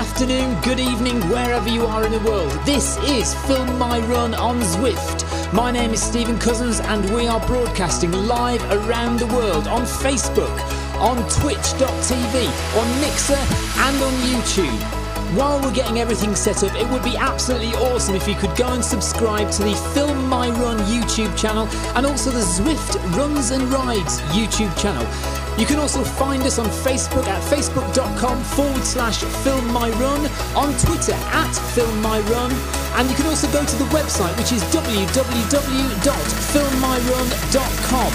afternoon, good evening, wherever you are in the world. This is Film My Run on Zwift. My name is Stephen Cousins and we are broadcasting live around the world on Facebook, on twitch.tv, on Mixer and on YouTube. While we're getting everything set up, it would be absolutely awesome if you could go and subscribe to the Film My Run YouTube channel and also the Zwift Runs and Rides YouTube channel. You can also find us on Facebook at facebook.com/filmmyrun, on Twitter at filmmyrun, and you can also go to the website, which is www.filmmyrun.com.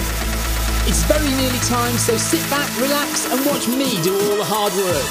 It's very nearly time, so sit back, relax and watch me do all the hard work.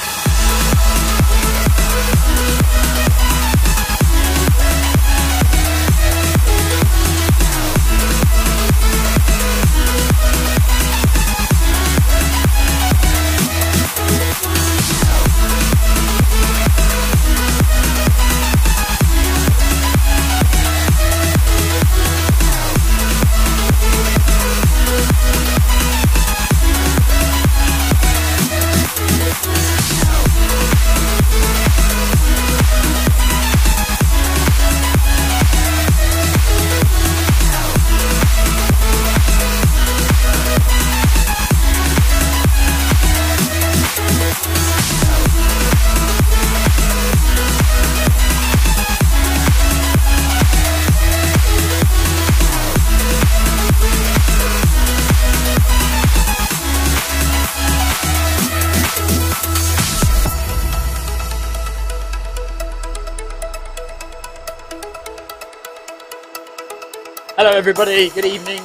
Hello everybody, good evening.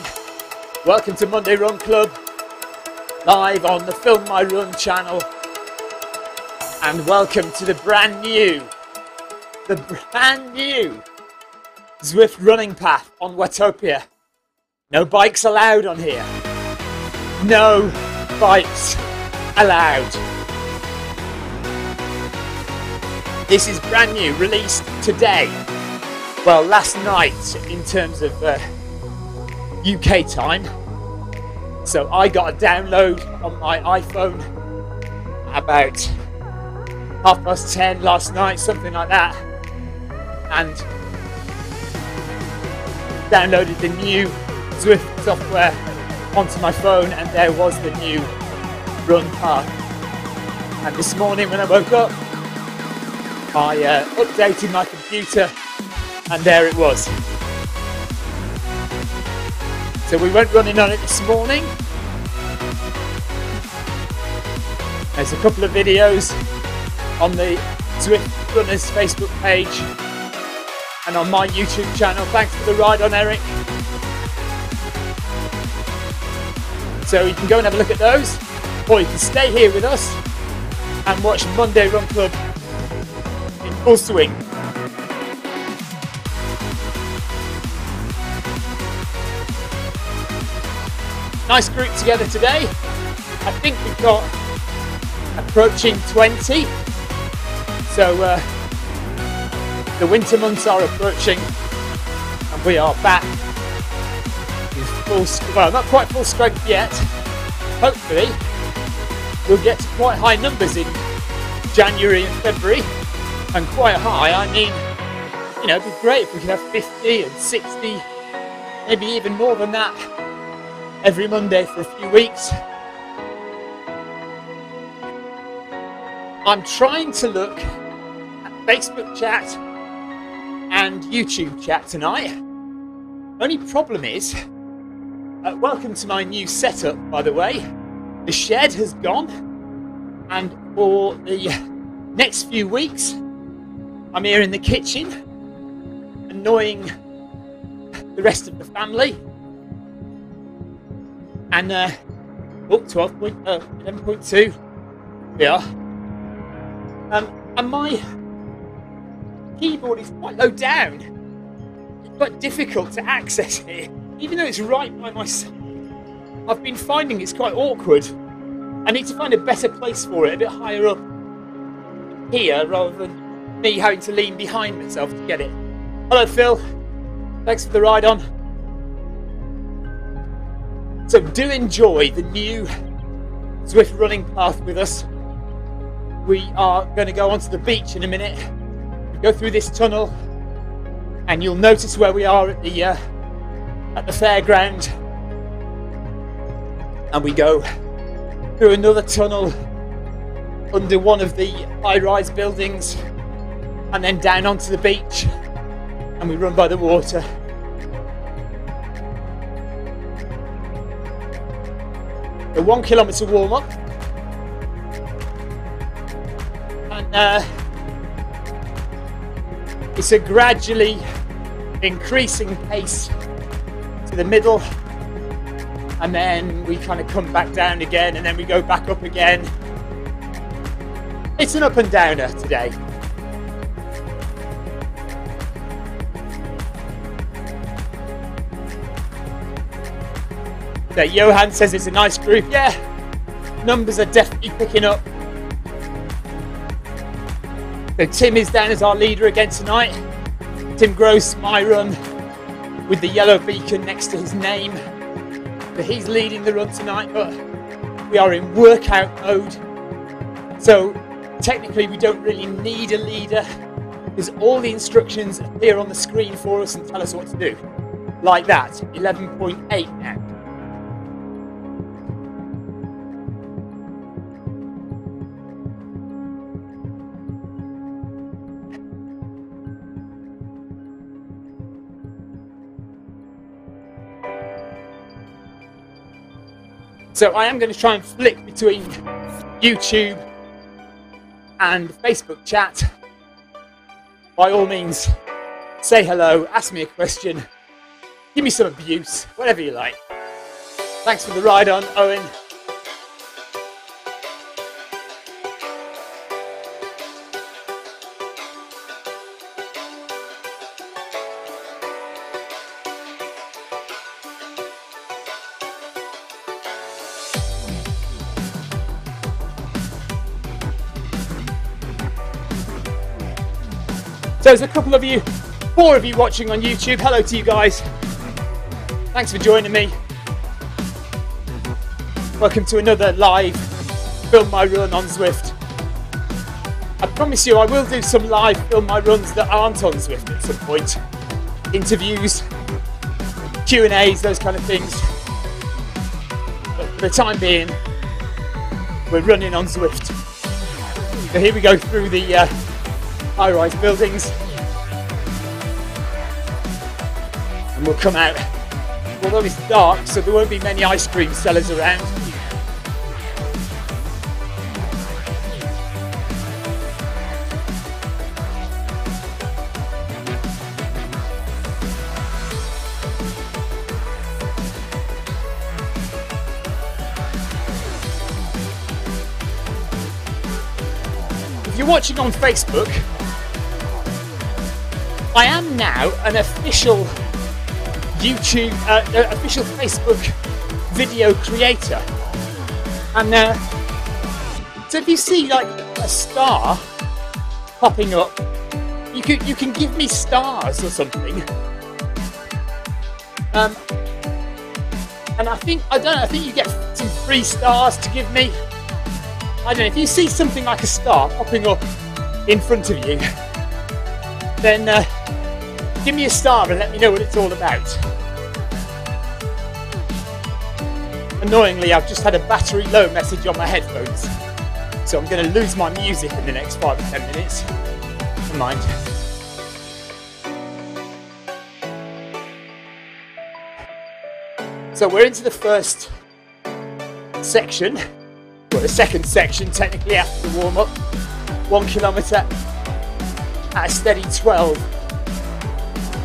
Welcome to Monday Run Club, live on the Film My Run channel. And welcome to the brand new Zwift running path on Watopia. No bikes allowed on here. No bikes allowed. This is brand new, released today. Well, last night in terms of UK time. So I got a download on my iPhone about 10:30 last night, something like that, and downloaded the new Zwift software onto my phone, and there was the new run path. And this morning when I woke up, I updated my computer, and there it was. So we went running on it this morning. There's a couple of videos on the Zwift Runners Facebook page and on my YouTube channel. Thanks for the ride on, Eric. So you can go and have a look at those, or you can stay here with us and watch Monday Run Club in full swing. Nice group together today. I think we've got approaching 20. So the winter months are approaching and we are back in full, well, not quite full strength yet. Hopefully we'll get to quite high numbers in January and February, and quite high, I mean, you know, it'd be great if we could have 50 and 60, maybe even more than that, every Monday for a few weeks. I'm trying to look at Facebook chat and YouTube chat tonight. Only problem is, welcome to my new setup, by the way. The shed has gone, and for the next few weeks, I'm here in the kitchen, annoying the rest of the family. And 11.2 we are. And my keyboard is quite low down. It's quite difficult to access here, even though it's right by my side. I've been finding it's quite awkward. I need to find a better place for it, a bit higher up here, rather than me having to lean behind myself to get it. Hello Phil, thanks for the ride on. So do enjoy the new Zwift running path with us. we are going to go onto the beach in a minute, go through this tunnel, and you'll notice where we are at the fairground, and we go through another tunnel under one of the high-rise buildings, and then down onto the beach, and we run by the water. The 1 kilometre warm-up, and it's a gradually increasing pace to the middle, and then we kind of come back down again, and then we go back up again. It's an up and downer today. So Johan says it's a nice group. Yeah, numbers are definitely picking up. So Tim is down as our leader again tonight. Tim Gross, my run, with the yellow beacon next to his name. So he's leading the run tonight, but we are in workout mode. So technically we don't really need a leader, because all the instructions appear on the screen for us and tell us what to do. Like that, 11.8 now. So I am going to try and flick between YouTube and Facebook chat. By all means, say hello, ask me a question, give me some abuse, whatever you like. Thanks for the ride on, Owen. So there's a couple of you, 4 of you watching on YouTube. Hello to you guys. Thanks for joining me. Welcome to another live Film My Run on Zwift. I promise you I will do some live Film My Runs that aren't on Zwift at some point. Interviews, Q&As, those kind of things. But for the time being, we're running on Zwift. So here we go through the high-rise buildings, and we'll come out. Although it's dark, so there won't be many ice cream sellers around. If you're watching on Facebook, I am now an official YouTube, official Facebook video creator, and so if you see like a star popping up, you can give me stars or something, and I think you get some free stars to give me. I don't know, if you see something like a star popping up in front of you, then give me a star and let me know what it's all about. Annoyingly, I've just had a battery low message on my headphones, so I'm going to lose my music in the next 5 or 10 minutes. Never mind. So we're into the first section, well, the second section technically after the warm-up. 1 kilometre at a steady 12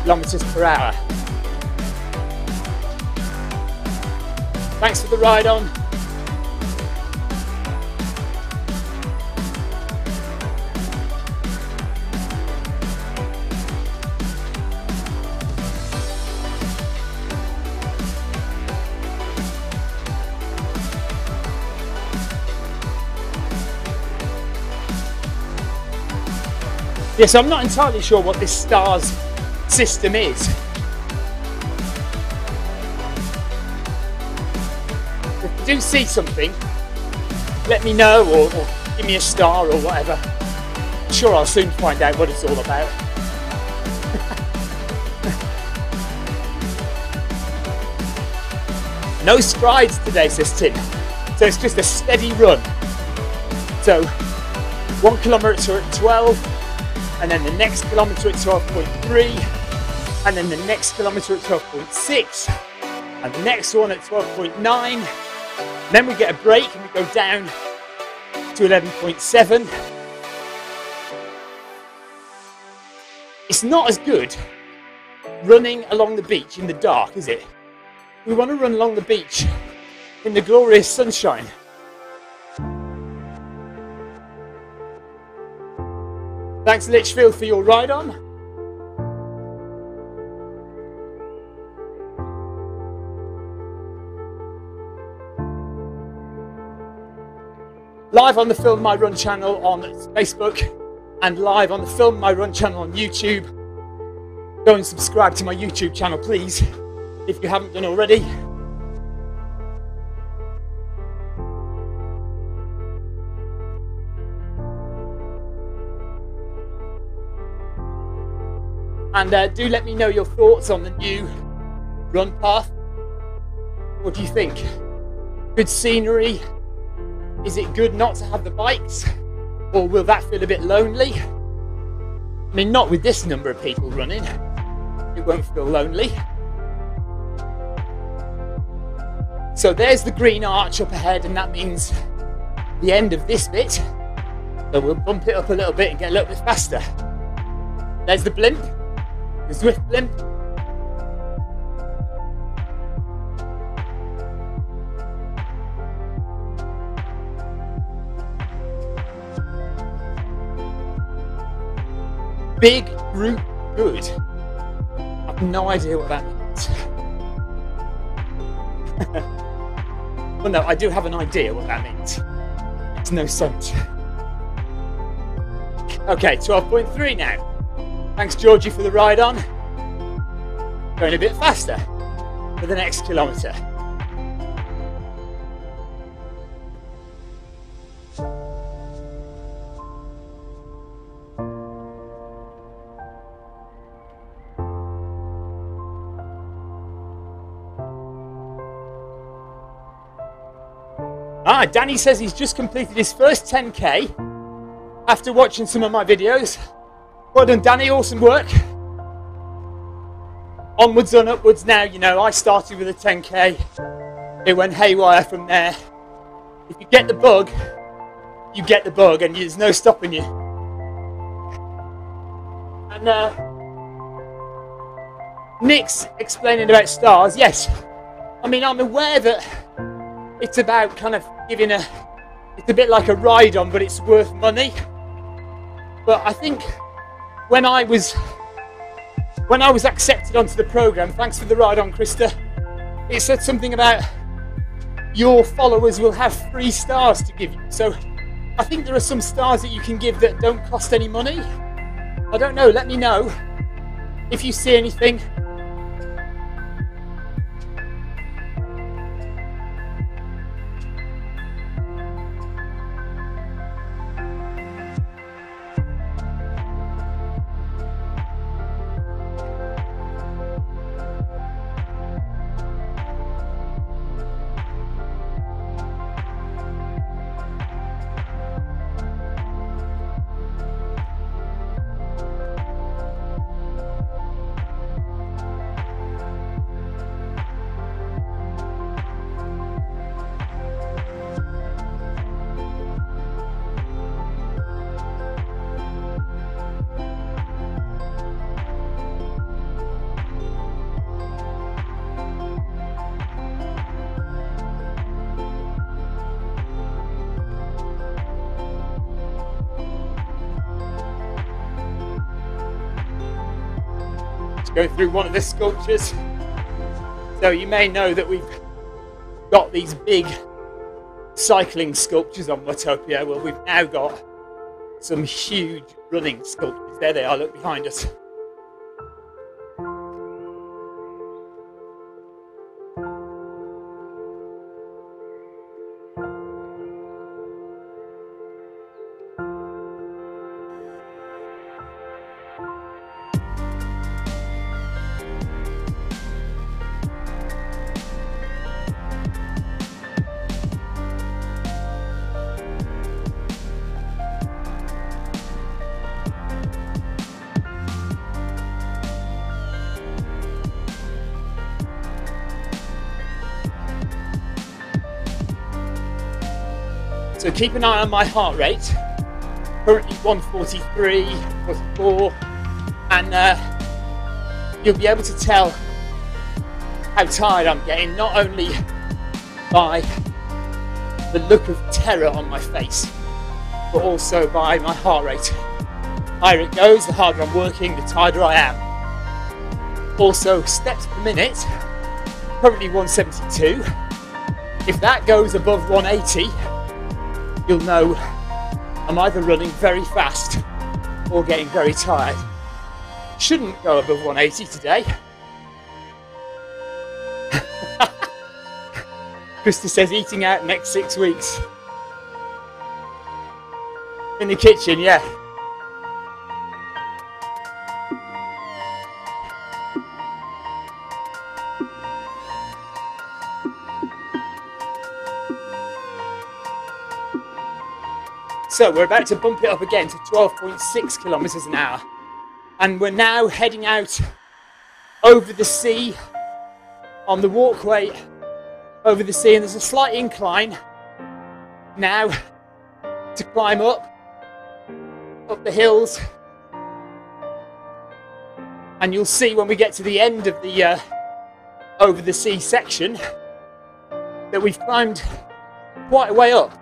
kilometres per hour. Thanks for the ride on. Yes, I'm not entirely sure what this stars system is. If you do see something, let me know, or give me a star or whatever. I'm sure I'll soon find out what it's all about. No strides today, says Tim. So it's just a steady run. So 1 kilometre at 12, and then the next kilometre at 12.3, and then the next kilometre at 12.6, and the next one at 12.9. Then we get a break and we go down to 11.7. It's not as good running along the beach in the dark, is it? We want to run along the beach in the glorious sunshine. Thanks, Litchfield, for your ride on. Live on the Film My Run channel on Facebook and live on the Film My Run channel on YouTube. Go and subscribe to my YouTube channel, please, if you haven't done already. And do let me know your thoughts on the new run path. What do you think? Good scenery? Is it good not to have the bikes? Or will that feel a bit lonely? I mean, not with this number of people running. It won't feel lonely. So there's the green arch up ahead, and that means the end of this bit. So we'll bump it up a little bit and get a little bit faster. There's the blimp, the Zwift blimp. Big root good. I have no idea what that means. Well, no, I do have an idea what that means. It's no sense. Okay, 12.3 now. Thanks, Georgie, for the ride on. Going a bit faster for the next kilometre. Danny says he's just completed his first 10k after watching some of my videos. Well done, Danny, awesome work. Onwards and upwards now, you know, I started with a 10k. It went haywire from there. If you get the bug, you get the bug and there's no stopping you. And Nick's explaining about stars. Yes, I mean, I'm aware that it's about kind of giving it's a bit like a ride on, but it's worth money. But I think when I was accepted onto the programme, thanks for the ride on, Krista, it said something about your followers will have free stars to give you. So I think there are some stars that you can give that don't cost any money. I don't know, let me know if you see anything. Go through one of the sculptures. So you may know that we've got these big cycling sculptures on Watopia. Well, we've now got some huge running sculptures. There they are, look behind us. So keep an eye on my heart rate, currently 143, 44, and you'll be able to tell how tired I'm getting, not only by the look of terror on my face, but also by my heart rate. The higher it goes, the harder I'm working, the tireder I am. Also, steps per minute, currently 172. If that goes above 180, you'll know I'm either running very fast or getting very tired. Shouldn't go above 180 today. Krista says eating out next 6 weeks. In the kitchen, yeah. So we're about to bump it up again to 12.6 kilometers an hour. And we're now heading out over the sea on the walkway over the sea, and there's a slight incline now to climb up the hills, and you'll see when we get to the end of the over the sea section that we've climbed quite a way up.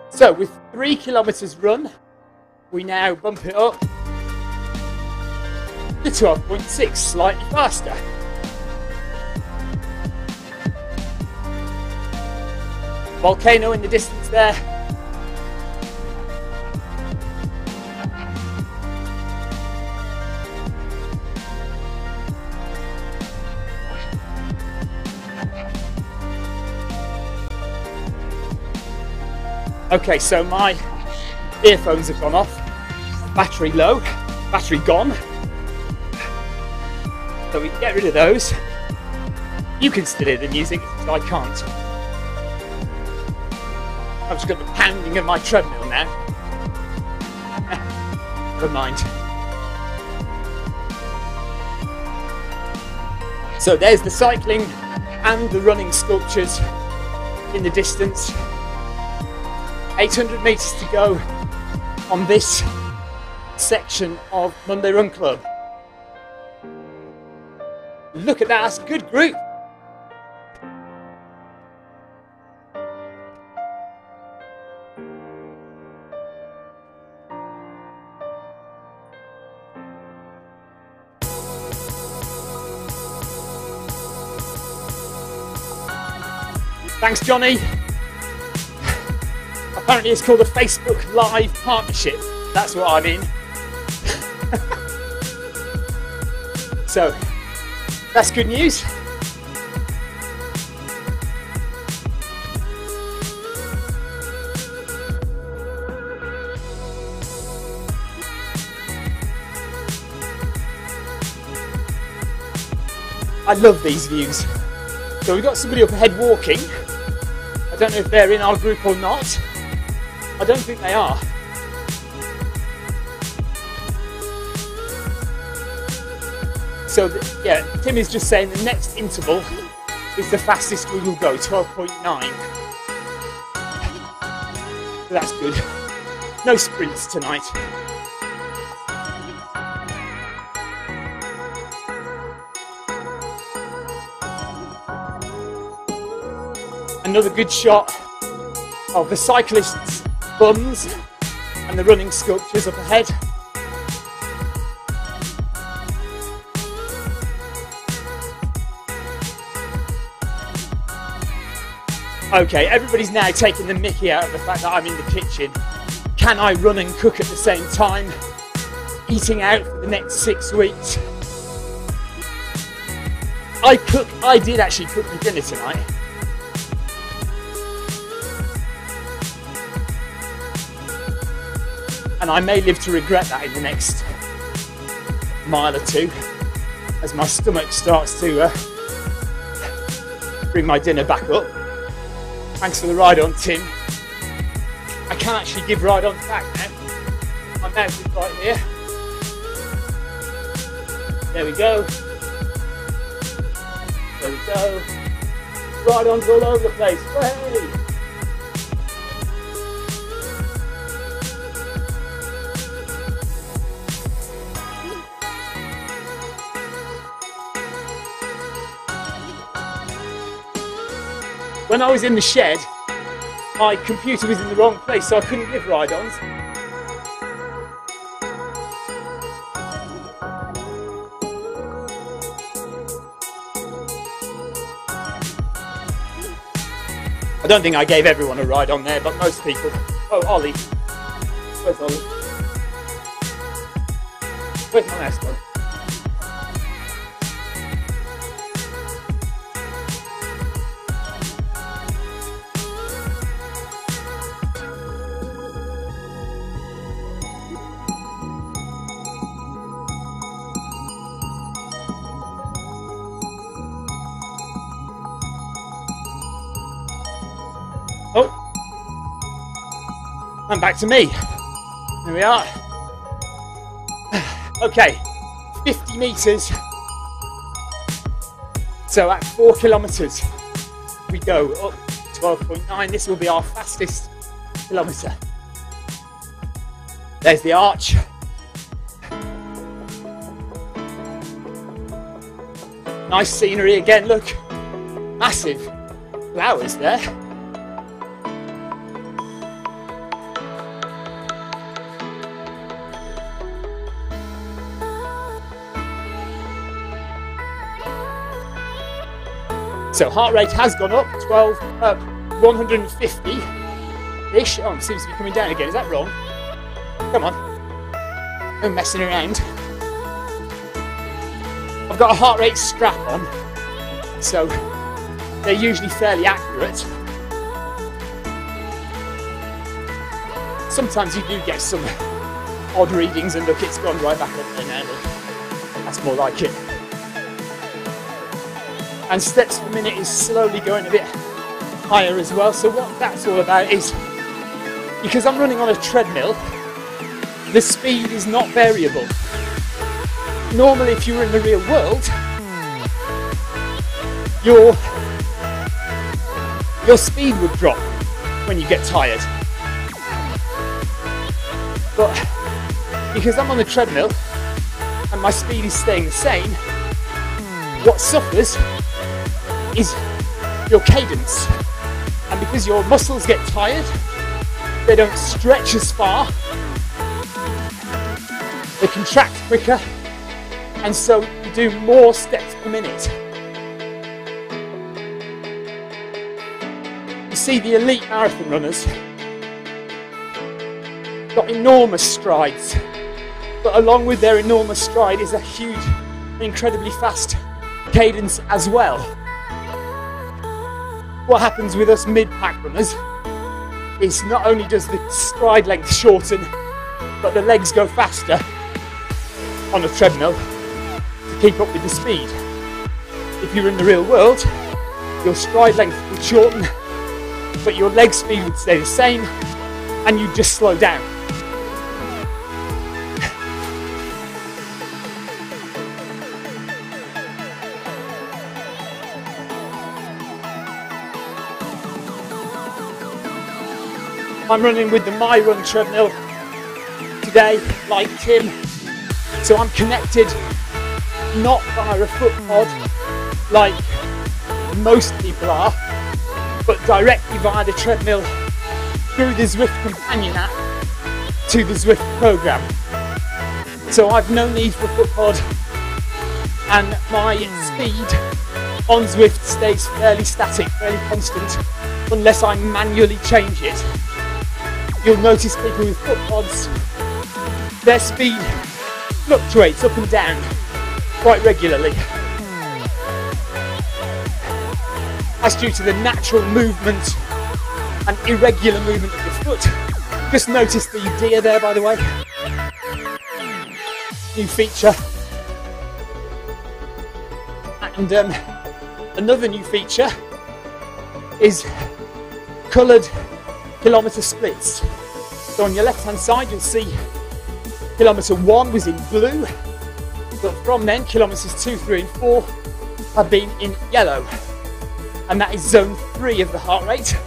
So with 3 kilometers run, we now bump it up to 12.6, slightly faster. Volcano in the distance there. Okay, so my earphones have gone off, battery low, battery gone. So we can get rid of those. You can still hear the music, I can't. I've just got the pounding of my treadmill now. Never mind. So there's the cycling and the running sculptures in the distance. 800 metres to go on this section of Monday Run Club. Look at that, that's a good group. Thanks, Johnny. Apparently it's called a Facebook Live partnership. That's what I'm in. So, that's good news. I love these views. So we've got somebody up ahead walking. I don't know if they're in our group or not. I don't think they are. So, yeah, Tim is just saying the next interval is the fastest we will go, 12.9. So that's good. No sprints tonight. Another good shot of the cyclists' bums and the running sculptures up ahead. Okay, everybody's now taking the mickey out of the fact that I'm in the kitchen. Can I run and cook at the same time? Eating out for the next 6 weeks. I did actually cook me dinner tonight. And I may live to regret that in the next mile or two, as my stomach starts to bring my dinner back up. Thanks for the ride on, Tim. I can actually give ride ons back now. My mouth is right here. There we go. There we go. Ride-ons all over the place. Hey! When I was in the shed, my computer was in the wrong place, so I couldn't give ride-ons. I don't think I gave everyone a ride on there, but most people. Oh, Ollie. Where's Ollie? Where's my next one? Oh, and back to me. Here we are. Okay, 50 metres. So at 4 kilometres, we go up 12.9. This will be our fastest kilometre. There's the arch. Nice scenery again, look. Massive flowers there. So heart rate has gone up, 150-ish. Oh, it seems to be coming down again. Is that wrong? Come on. No messing around. I've got a heart rate strap on, so they're usually fairly accurate. Sometimes you do get some odd readings, and look, it's gone right back up there now. Look. That's more like it. And steps per minute is slowly going a bit higher as well. So what that's all about is, because I'm running on a treadmill, the speed is not variable. Normally, if you were in the real world, your speed would drop when you get tired. But because I'm on the treadmill and my speed is staying the same, what suffers is your cadence, and because your muscles get tired, they don't stretch as far, they contract quicker, and so you do more steps per minute. You see, the elite marathon runners got enormous strides, but along with their enormous stride is a huge, incredibly fast cadence as well. What happens with us mid-pack runners is not only does the stride length shorten, but the legs go faster on a treadmill to keep up with the speed. If you're in the real world, your stride length would shorten, but your leg speed would stay the same, and you'd just slow down. I'm running with the My Run treadmill today, like Tim. So I'm connected not via a foot pod like most people are, but directly via the treadmill through the Zwift companion app to the Zwift program. So I've no need for foot pod, and my speed on Zwift stays fairly static, fairly constant, unless I manually change it. You'll notice people with foot pods, their speed fluctuates up and down quite regularly. That's due to the natural movement and irregular movement of the foot. Just notice the deer there, by the way. New feature. And another new feature is coloured kilometre splits. So on your left hand side you'll see kilometre 1 was in blue, but from then kilometres 2, 3 and 4 have been in yellow, and that is zone 3 of the heart rate.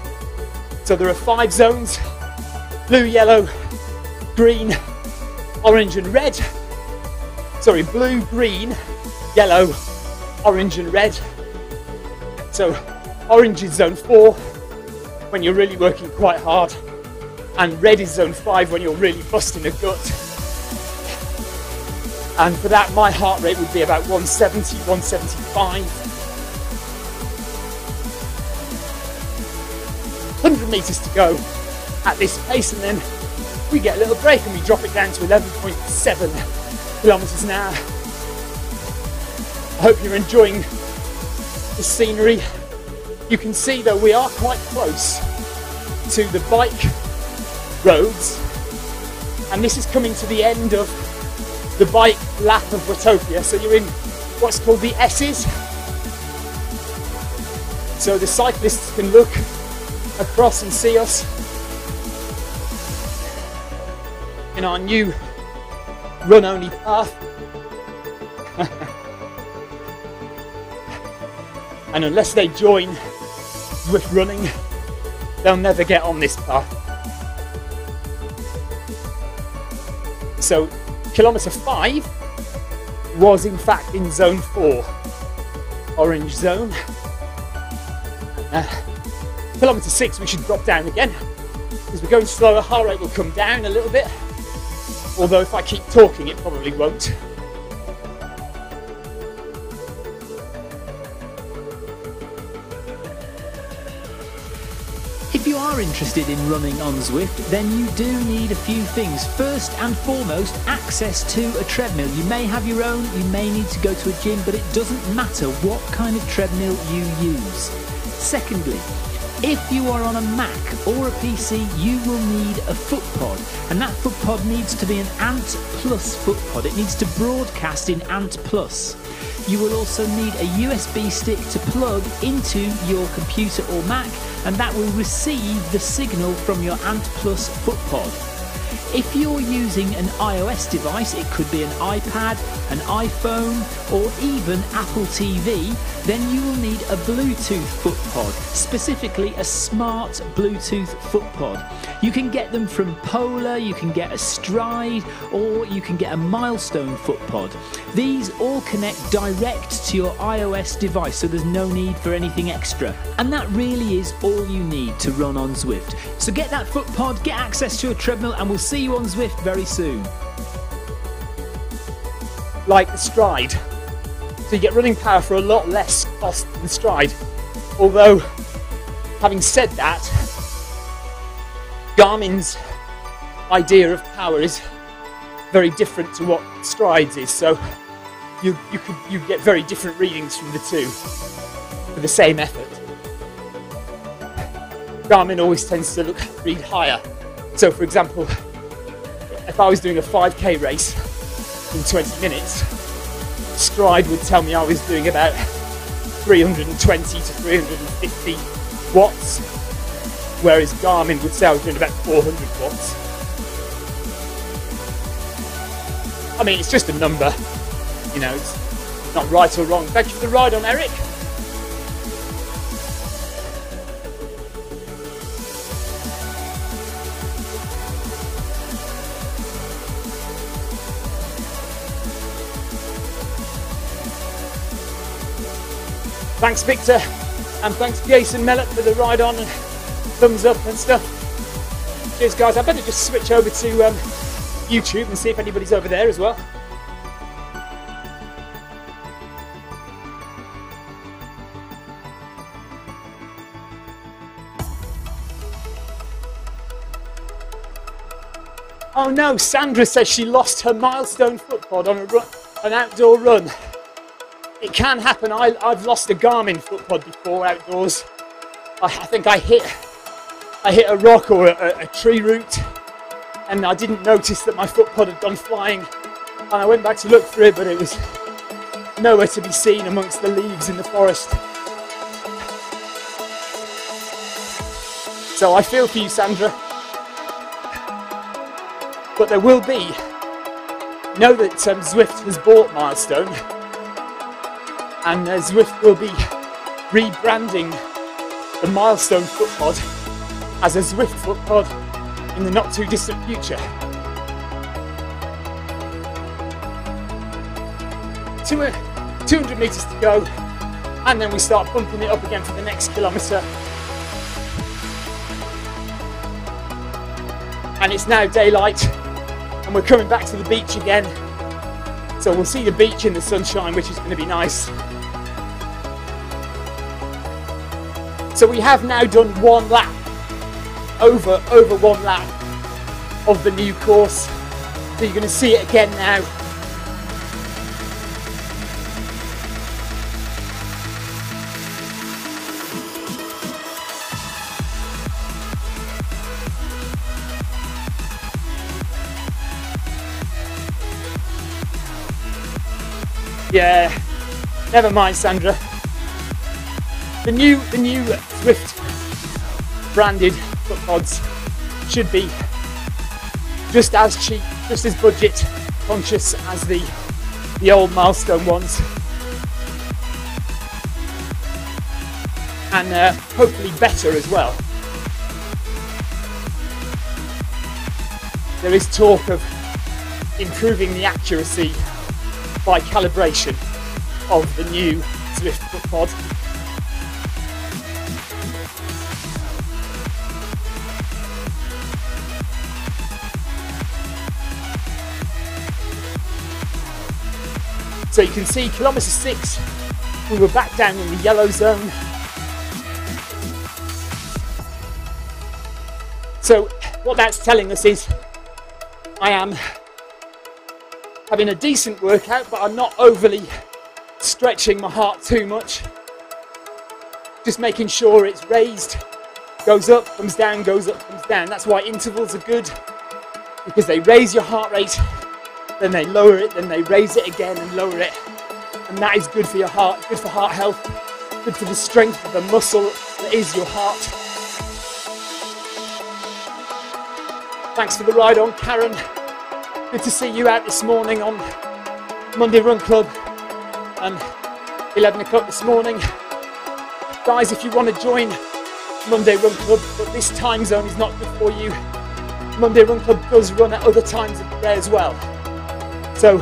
So there are 5 zones: blue, yellow, green, orange and red. Sorry, blue, green, yellow, orange and red. So orange is zone 4 when you're really working quite hard, and red is zone 5 when you're really busting a gut. And for that, my heart rate would be about 170, 175. 100 meters to go at this pace, and then we get a little break and we drop it down to 11.7 kilometers an hour. I hope you're enjoying the scenery. You can see though we are quite close to the bike roads, and this is coming to the end of the bike lap of Watopia. So you're in what's called the S's. So the cyclists can look across and see us in our new run-only path. And unless they join Zwift running, they'll never get on this path. So kilometre 5 was in fact in zone 4, orange zone. Kilometre 6 we should drop down again. As we're going slower, heart rate will come down a little bit, although if I keep talking it probably won't. If you are interested in running on Zwift, then you do need a few things. First and foremost, access to a treadmill. You may have your own, you may need to go to a gym, but it doesn't matter what kind of treadmill you use. Secondly, if you are on a Mac or a PC, you will need a foot pod, and that foot pod needs to be an Ant Plus foot pod. It needs to broadcast in Ant Plus. You will also need a USB stick to plug into your computer or Mac, and that will receive the signal from your Ant Plus foot pod. If you're using an iOS device, it could be an iPad, an iPhone, or even Apple TV, then you will need a Bluetooth foot pod, specifically a smart Bluetooth foot pod. You can get them from Polar, you can get a Stride, or you can get a Milestone foot pod. These all connect direct to your iOS device, so there's no need for anything extra. And that really is all you need to run on Zwift. So get that foot pod, get access to a treadmill, and we'll see you on Zwift very soon. Like the Stride. So you get running power for a lot less cost than Stride. Although, having said that, Garmin's idea of power is very different to what Stride's is. So you get very different readings from the two for the same effort. Garmin always tends to read higher. So for example, if I was doing a 5k race in 20 minutes, Stride would tell me I was doing about 320 to 350 watts, whereas Garmin would say I was doing about 400 watts. I mean, it's just a number, you know, it's not right or wrong. Thank you for the ride on, Eric. Thanks Victor, and thanks Jason Mellett for the ride on and thumbs up and stuff. Cheers guys, I better just switch over to YouTube and see if anybody's over there as well. Oh no, Sandra says she lost her Milestone foot pod on an outdoor run. It can happen. I've lost a Garmin foot pod before outdoors. I think I hit a rock or a tree root, and I didn't notice that my foot pod had gone flying, and I went back to look for it, but it was nowhere to be seen amongst the leaves in the forest. So I feel for you, Sandra. But there will be. Know that Zwift has bought Milestone. and Zwift will be rebranding the Milestone footpod as a Zwift footpod in the not too distant future. 200 metres to go, and then we start pumping it up again for the next kilometre. And it's now daylight, and we're coming back to the beach again. So we'll see the beach in the sunshine, which is going to be nice. So we have now done one lap, over one lap of the new course. So you're going to see it again now. Yeah, never mind, Sandra. The new Zwift branded footpods should be just as cheap, just as budget conscious as the old Milestone ones, and hopefully better as well. There is talk of improving the accuracy by calibration of the new Zwift footpod. So you can see kilometre 6, we were back down in the yellow zone. So what that's telling us is I am having a decent workout, but I'm not overly stretching my heart too much. Just making sure it's raised, goes up, comes down, goes up, comes down. That's why intervals are good, because they raise your heart rate, then they lower it, then they raise it again and lower it. And that is good for your heart, good for heart health, good for the strength of the muscle that is your heart. Thanks for the ride on, Karen. Good to see you out this morning on Monday Run Club and 11 o'clock this morning. Guys, if you want to join Monday Run Club, but this time zone is not good for you, Monday Run Club does run at other times of the day as well. So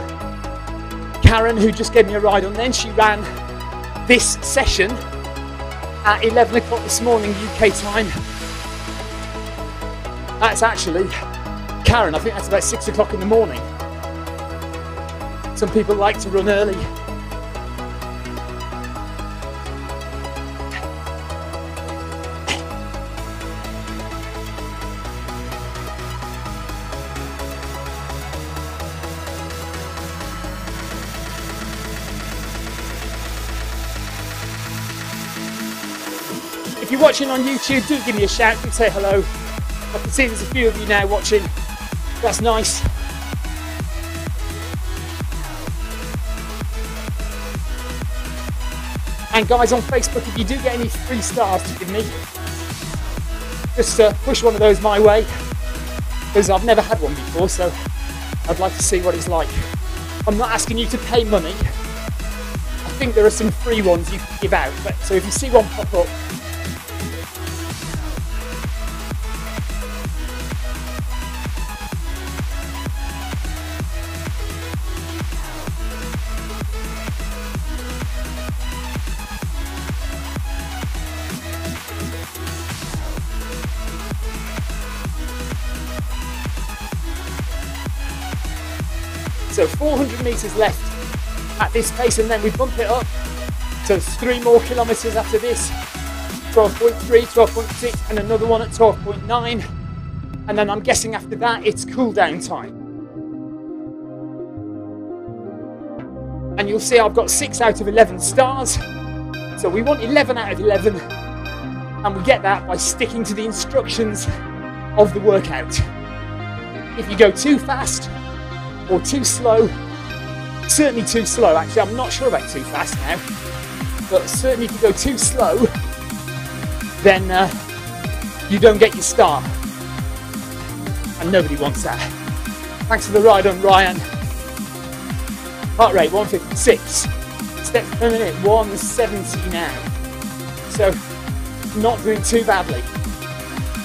Karen, who just gave me a ride on then, she ran this session at 11 o'clock this morning UK time. That's actually Karen, I think that's about 6 o'clock in the morning. Some people like to run early. If you're watching on YouTube, do give me a shout and say hello. I can see there's a few of you now watching. That's nice. And guys on Facebook, if you do get any 3 stars to give me, just push one of those my way, because I've never had one before, so I'd like to see what it's like. I'm not asking you to pay money. I think there are some free ones you can give out, but so if you see one pop up, so 400 metres left at this pace, and then we bump it up. So it's 3 more kilometres after this, 12.3, 12.6, and another one at 12.9. And then I'm guessing after that it's cool down time. And you'll see I've got 6 out of 11 stars. So we want 11 out of 11. And we get that by sticking to the instructions of the workout. If you go too fast, or too slow, certainly too slow, actually I'm not sure about too fast now, but certainly if you go too slow, then you don't get your star, and nobody wants that. Thanks for the ride on, Ryan. Heart rate 156, steps per minute, 170 now. So not doing too badly.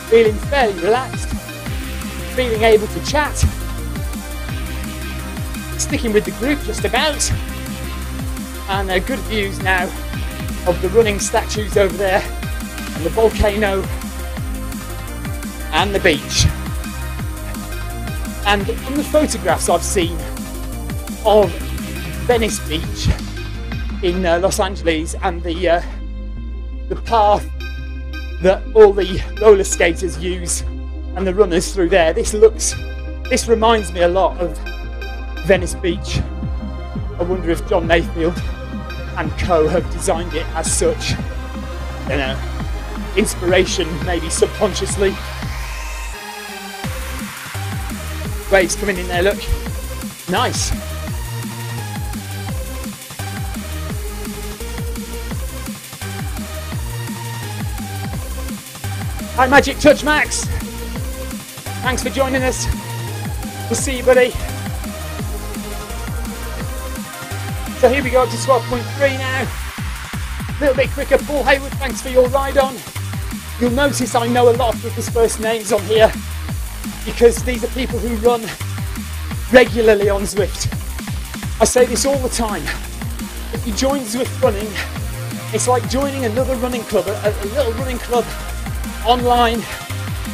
Feeling fairly relaxed, feeling able to chat, sticking with the group just about, and good views now of the running statues over there, and the volcano, and the beach. And from the photographs I've seen of Venice Beach in Los Angeles and the path that all the roller skaters use and the runners through there, this reminds me a lot of Venice Beach. I wonder if John Mayfield and co have designed it as such. You know, inspiration maybe subconsciously. Waves coming in there, look. Nice. Hi Magic Touch Max. Thanks for joining us. We'll see you, buddy. So here we go up to 12.3 now. A little bit quicker. Paul Hayward, thanks for your ride on. You'll notice I know a lot of people's first names on here because these are people who run regularly on Zwift. I say this all the time. If you join Zwift running, it's like joining another running club, a little running club online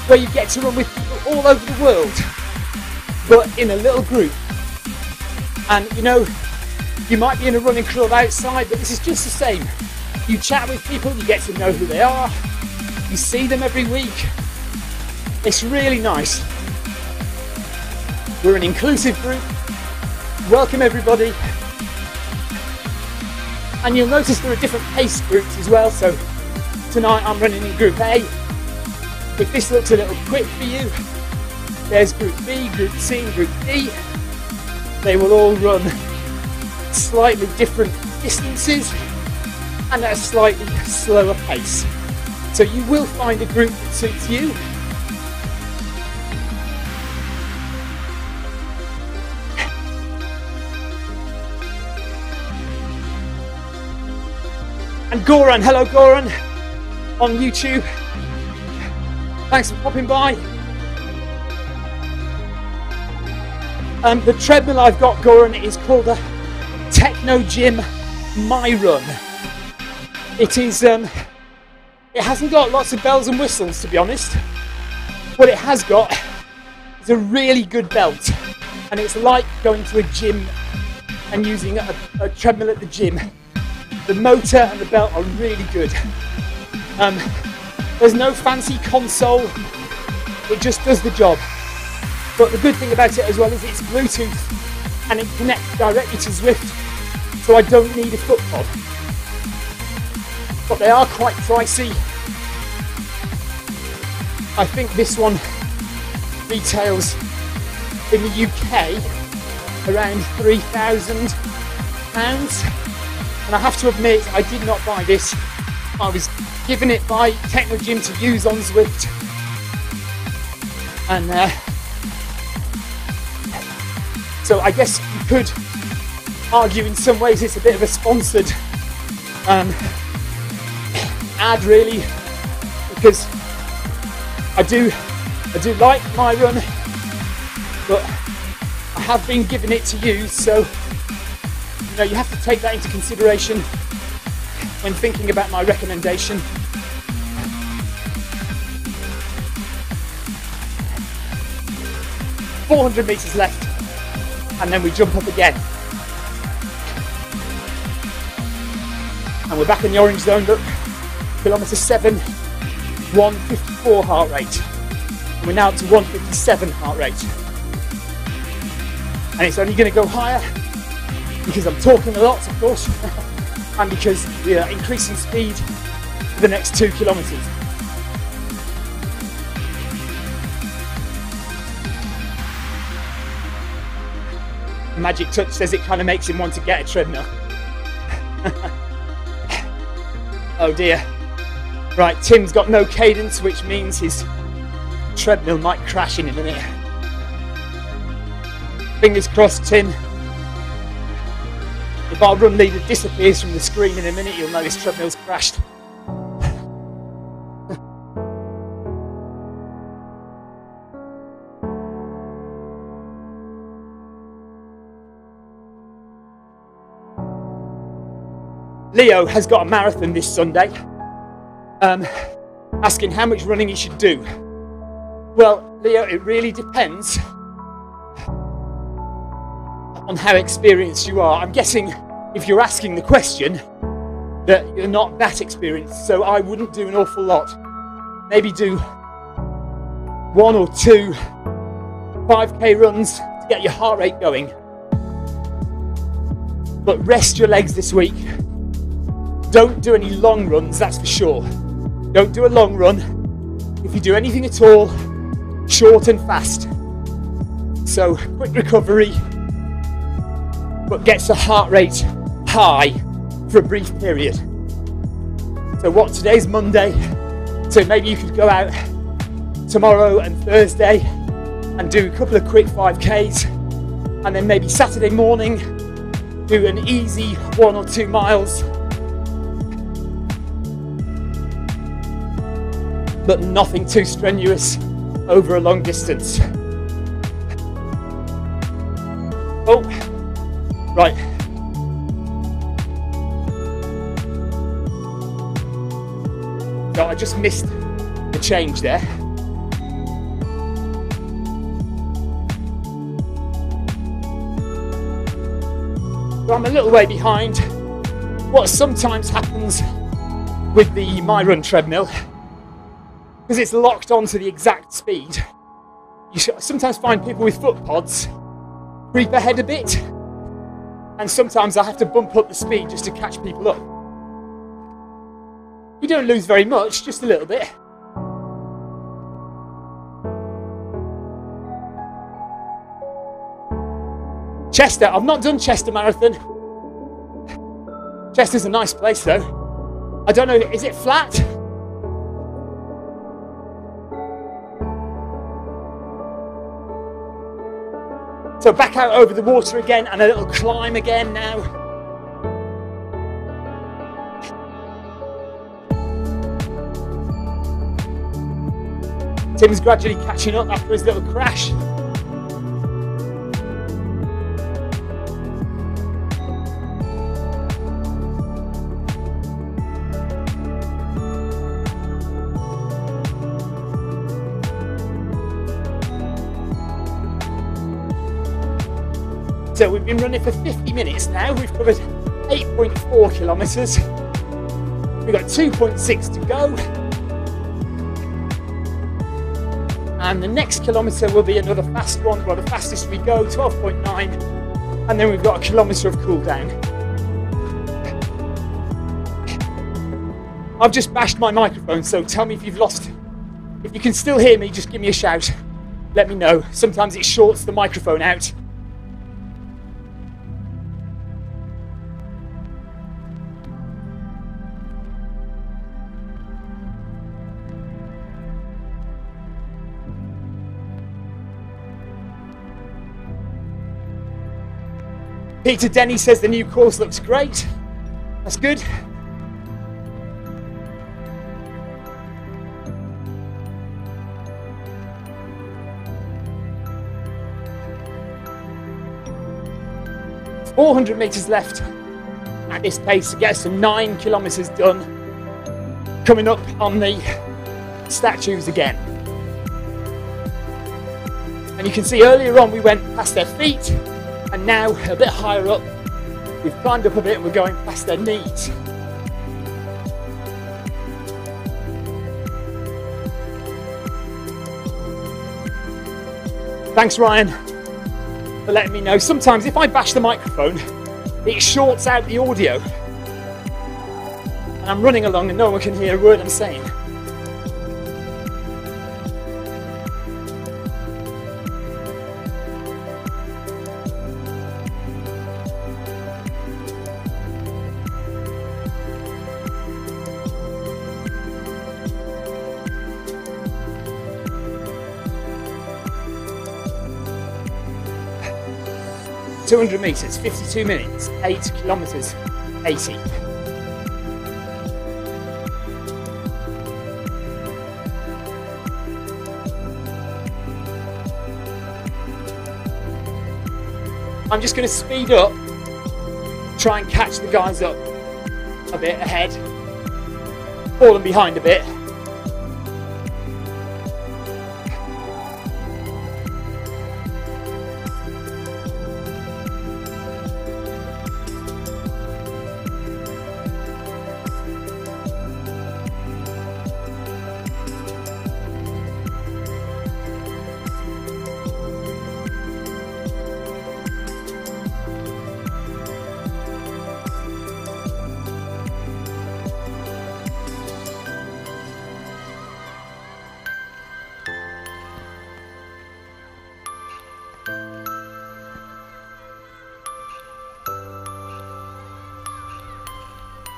where you get to run with people all over the world, but in a little group. And you know, you might be in a running club outside, but this is just the same. You chat with people, you get to know who they are, you see them every week. It's really nice. We're an inclusive group. Welcome everybody. And you'll notice there are different pace groups as well. So tonight I'm running in Group A. If this looks a little quick for you, there's Group B, Group C, and Group D. They will all run slightly different distances and at a slightly slower pace. So you will find a group that suits you. And Goran, hello Goran, on YouTube. Thanks for popping by. The treadmill I've got, Goran, is called a Techno Gym My Run. It is, it hasn't got lots of bells and whistles, to be honest. What it has got is a really good belt, and it's like going to a gym and using a treadmill at the gym. The motor and the belt are really good. There's no fancy console, it just does the job. But the good thing about it as well is it's Bluetooth and it connects directly to Zwift, so I don't need a foot pod. But they are quite pricey. I think this one retails in the UK around £3,000. And I have to admit, I did not buy this. I was given it by Techno Gym to use on Zwift. And so I guess you could argue in some ways it's a bit of a sponsored ad really, because I do like my run, but I have been given it to use, so you know, you have to take that into consideration when thinking about my recommendation. "400 metres left, and then we jump up again. And we're back in the orange zone, look. Kilometre 7, 154 heart rate. And we're now up to 157 heart rate. And it's only going to go higher because I'm talking a lot, of course, and because we are increasing speed for the next 2 kilometres. Magic Touch says it kind of makes him want to get a treadmill. Oh dear. Right, Tim's got no cadence, which means his treadmill might crash in a minute. Fingers crossed, Tim. It If our run leader disappears from the screen in a minute, you'll know his treadmill's crashed. Leo has got a marathon this Sunday, asking how much running he should do. Well, Leo, it really depends on how experienced you are. I'm guessing if you're asking the question that you're not that experienced, so I wouldn't do an awful lot. Maybe do 1 or 2 5k runs to get your heart rate going. But rest your legs this week. Don't do any long runs, that's for sure. Don't do a long run. If you do anything at all, short and fast. So quick recovery, but gets the heart rate high for a brief period. So what, today's Monday, so maybe you could go out tomorrow and Thursday and do a couple of quick 5Ks, and then maybe Saturday morning do an easy 1 or 2 miles, but nothing too strenuous over a long distance. Oh, right. So I just missed the change there. So I'm a little way behind. What sometimes happens with the My Run treadmill, because it's locked onto the exact speed, you sometimes find people with foot pods creep ahead a bit, and sometimes I have to bump up the speed just to catch people up. You don't lose very much, just a little bit. Chester, I've not done Chester Marathon. Chester's a nice place though. I don't know, is it flat? So back out over the water again and a little climb again now. Tim's gradually catching up after his little crash. So we've been running for 50 minutes now. We've covered 8.4 kilometres. We've got 2.6 to go. And the next kilometre will be another fast one, well, the fastest we go, 12.9. And then we've got a kilometre of cool down. I've just bashed my microphone, so tell me if you've lost. If you can still hear me, just give me a shout. Let me know. Sometimes it shorts the microphone out. Peter Denny says the new course looks great. That's good. It's 400 metres left at this pace to get us to 9 kilometres done. Coming up on the statues again. And you can see earlier on we went past their feet. And now, a bit higher up, we've climbed up a bit and we're going past their knees. Thanks, Ryan, for letting me know. Sometimes if I bash the microphone, it shorts out the audio. And I'm running along and no one can hear a word I'm saying. 200 metres, 52 minutes, 8 kilometres, 80. I'm just going to speed up, try and catch the guys up a bit ahead, falling behind a bit.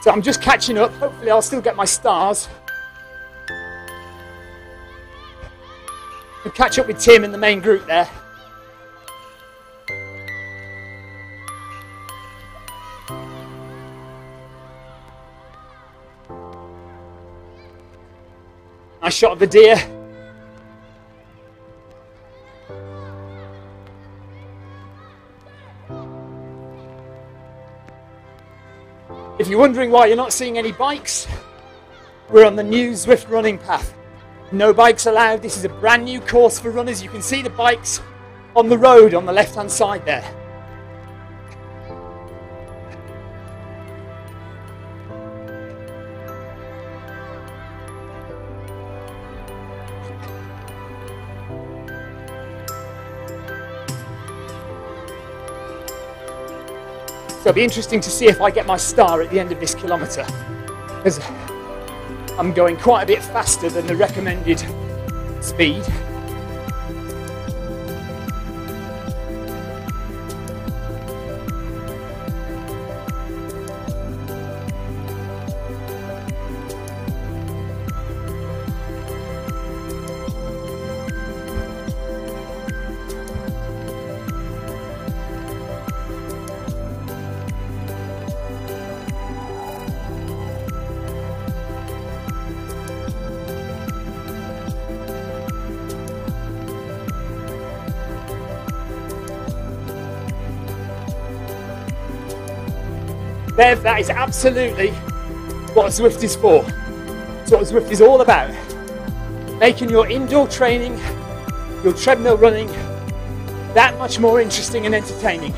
So I'm just catching up, hopefully I'll still get my stars. I'll catch up with Tim in the main group there. Nice shot of the deer. If you're wondering why you're not seeing any bikes, we're on the new Zwift running path. No bikes allowed. This is a brand new course for runners. You can see the bikes on the road on the left hand side there. So it'll be interesting to see if I get my star at the end of this kilometre, because I'm going quite a bit faster than the recommended speed. Bev, that is absolutely what Zwift is for. It's what Zwift is all about. Making your indoor training, your treadmill running, that much more interesting and entertaining.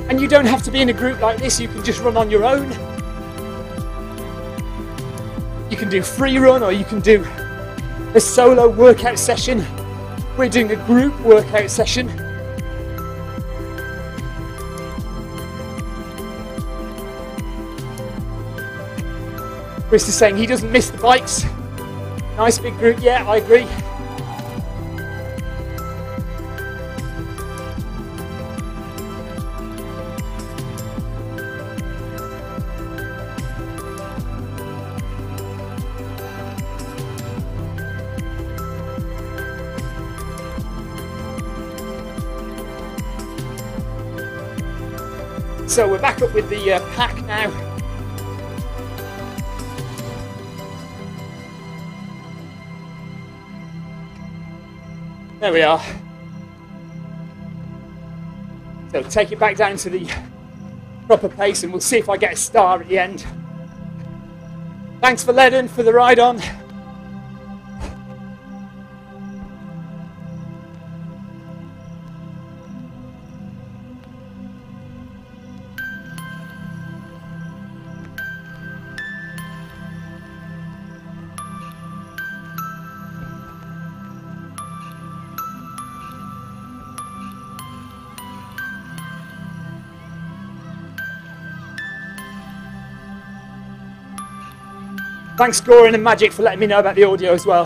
And you don't have to be in a group like this, you can just run on your own. You can do free run or you can do a solo workout session. We're doing a group workout session. Chris is saying he doesn't miss the bikes. Nice big group, yeah, I agree. So we're back up with the pack now. There we are. So take it back down to the proper pace and we'll see if I get a star at the end. Thanks for Ledden for the ride on. Thanks Goran and Magic for letting me know about the audio as well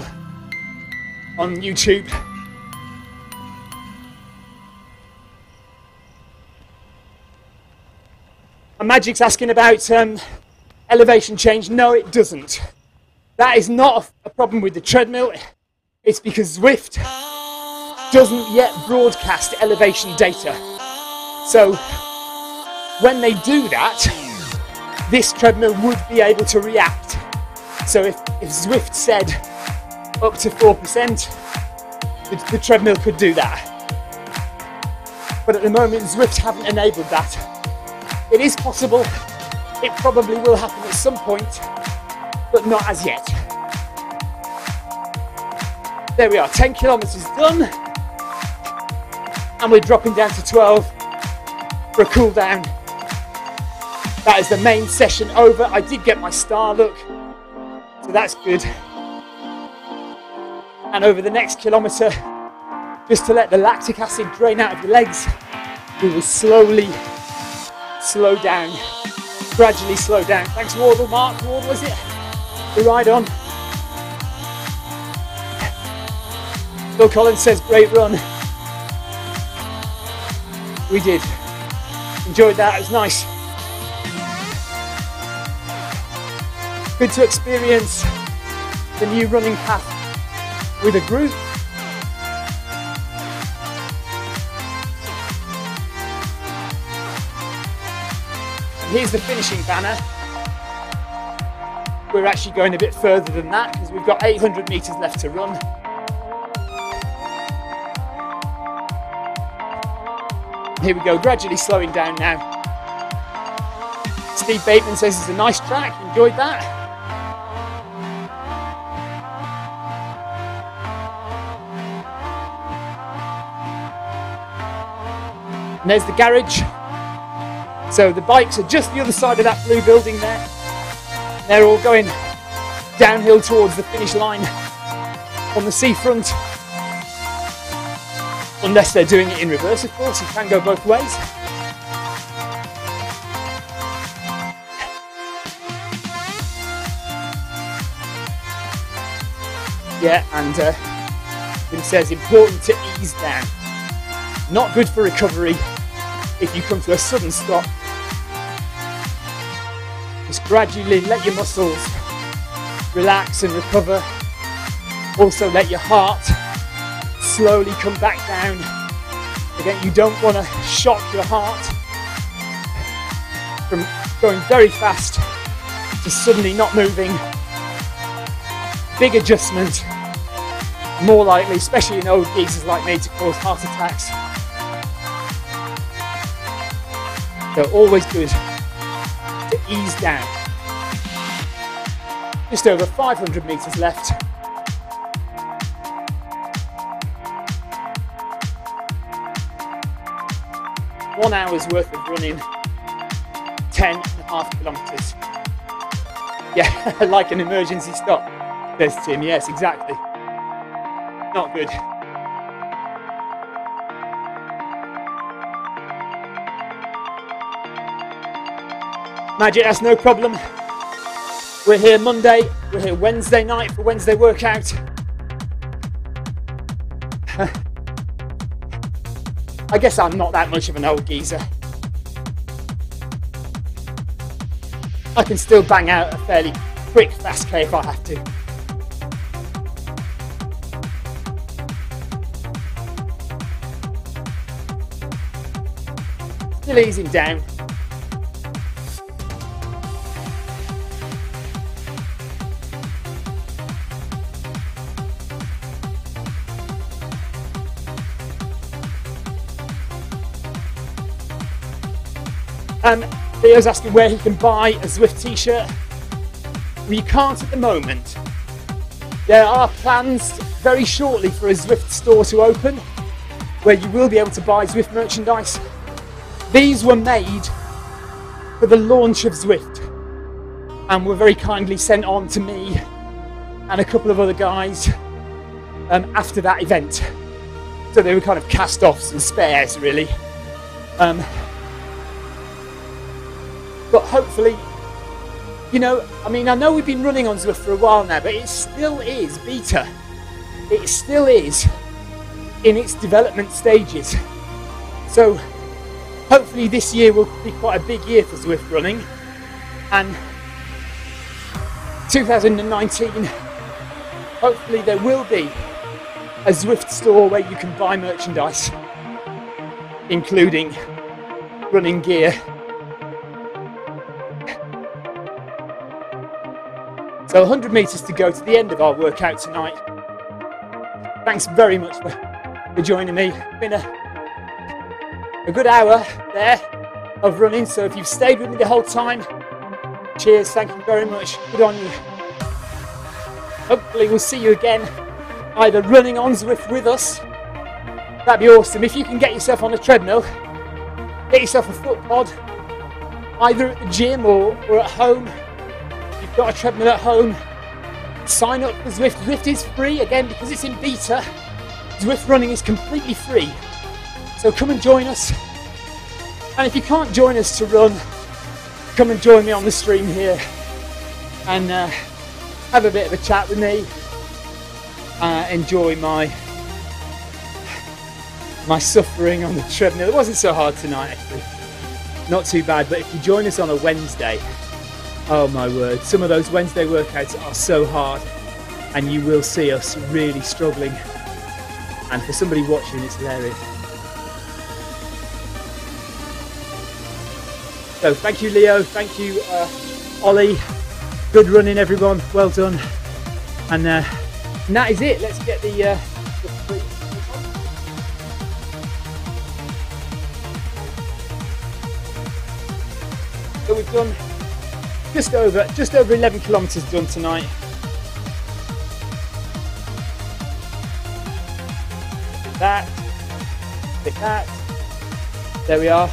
on YouTube. And Magic's asking about elevation change. No, it doesn't. That is not a problem with the treadmill. It's because Zwift doesn't yet broadcast elevation data. So when they do that, this treadmill would be able to react. So if Zwift said up to 4%, the treadmill could do that. But at the moment, Zwift haven't enabled that. It is possible, it probably will happen at some point, but not as yet. There we are, 10 kilometers done, and we're dropping down to 12 for a cool down. That is the main session over. I did get my star look, so that's good. And over the next kilometre, just to let the lactic acid drain out of your legs, we will slowly slow down, gradually slow down. Thanks Wardle, Mark. Wardle, is it? The ride on. Bill Collins says, great run. We did. Enjoyed that, it was nice. Good to experience the new running path with a group. And here's the finishing banner. We're actually going a bit further than that because we've got 800 metres left to run. Here we go, gradually slowing down now. Steve Bateman says it's a nice track, enjoyed that. And there's the garage. So the bikes are just the other side of that blue building there. They're all going downhill towards the finish line on the seafront. Unless they're doing it in reverse, of course, you can go both ways. Yeah, and it says important to ease down. Not good for recovery if you come to a sudden stop. Just gradually let your muscles relax and recover. Also let your heart slowly come back down. Again, you don't want to shock your heart from going very fast to suddenly not moving. Big adjustment, more likely, especially in old geezers like me, to cause heart attacks. So always good to ease down. Just over 500 metres left. One hour's worth of running, 10.5 kilometres. Yeah, like an emergency stop, says Tim. Yes, exactly. Not good. Magic, that's no problem. We're here Monday, we're here Wednesday night for Wednesday workout. I guess I'm not that much of an old geezer. I can still bang out a fairly quick fast K if I have to. Still easing down. Theo's asking where he can buy a Zwift t-shirt. Well, you can't at the moment. There are plans very shortly for a Zwift store to open where you will be able to buy Zwift merchandise. These were made for the launch of Zwift and were very kindly sent on to me and a couple of other guys after that event. So they were kind of cast-offs and spares, really. But hopefully, you know, I mean, I know we've been running on Zwift for a while now, but it still is beta. It still is in its development stages. So hopefully this year will be quite a big year for Zwift running. And 2019, hopefully there will be a Zwift store where you can buy merchandise, including running gear. So 100 metres to go to the end of our workout tonight. Thanks very much for joining me. It's been a good hour there of running, so if you've stayed with me the whole time, cheers, thank you very much, good on you. Hopefully we'll see you again, either running on Zwift with us, that'd be awesome. If you can get yourself on a treadmill, get yourself a foot pod, either at the gym or at home. If you've got a treadmill at home, sign up for Zwift. Zwift is free, again, because it's in beta. Zwift running is completely free. So come and join us. And if you can't join us to run, come and join me on the stream here and have a bit of a chat with me. Enjoy my suffering on the treadmill. It wasn't so hard tonight, actually. Not too bad, but if you join us on a Wednesday, oh my word, some of those Wednesday workouts are so hard and you will see us really struggling. And for somebody watching, it's hilarious. So thank you, Leo. Thank you, Ollie. Good running, everyone. Well done. And that is it. Let's get the so we've done just over 11 kilometres done tonight. That, pick that. There we are.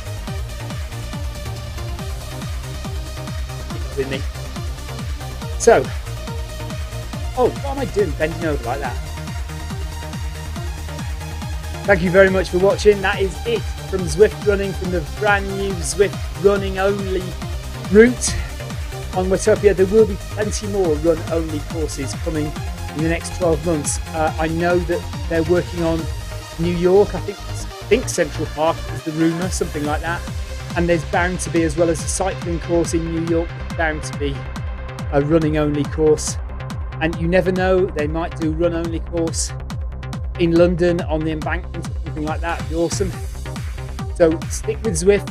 With me. So, oh, what am I doing bending over like that? Thank you very much for watching. That is it from Zwift Running, from the brand new Zwift running only route on Watopia. There will be plenty more run only courses coming in the next 12 months. I know that they're working on New York. I think Central Park is the rumour, something like that. And there's bound to be, as well as a cycling course in New York, bound to be a running only course. And you never know, they might do run only course in London on the embankment or something like that. It'd be awesome. So stick with Zwift.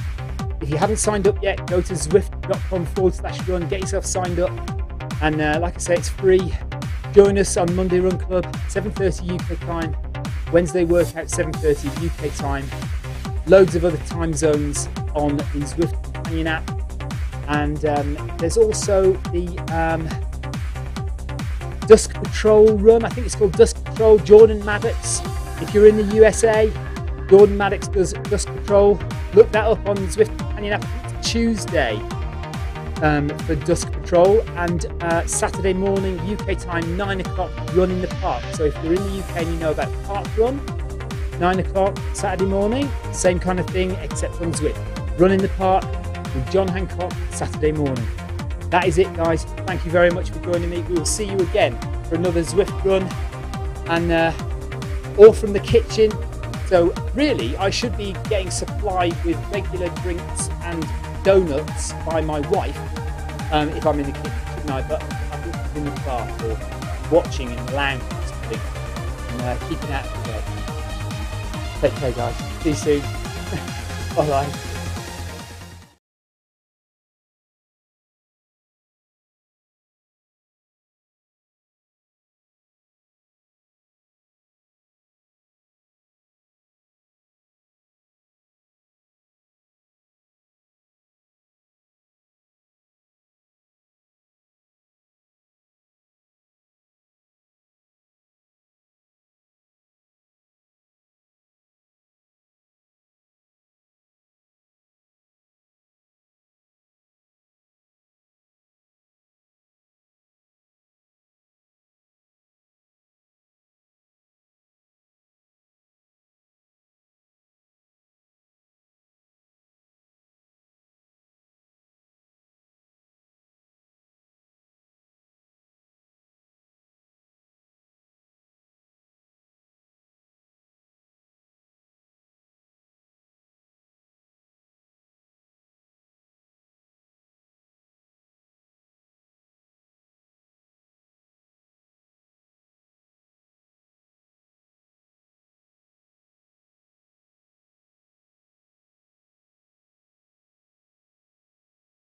If you haven't signed up yet, go to zwift.com/run, get yourself signed up. And like I say, it's free. Join us on Monday Run Club, 7:30 UK time. Wednesday workout, 7:30 UK time. Loads of other time zones on the Zwift companion app. And there's also the Dusk Patrol run. I think it's called Dusk Patrol. Jordan Maddox. If you're in the USA, Jordan Maddox does Dusk Patrol. Look that up on the Zwift companion app. It's Tuesday for Dusk Patrol, and Saturday morning UK time, 9 o'clock, run in the park. So if you're in the UK and you know about Park Run, 9 o'clock Saturday morning, same kind of thing except on Zwift. Run in the park with John Hancock Saturday morning. That is it, guys. Thank you very much for joining me. We will see you again for another Zwift run, and all from the kitchen. So really, I should be getting supplied with regular drinks and donuts by my wife if I'm in the kitchen, shouldn't I? But I think I'm in the bath or watching in the lounge or something, and keeping out of the bed. Take care, guys. See you soon. Bye bye.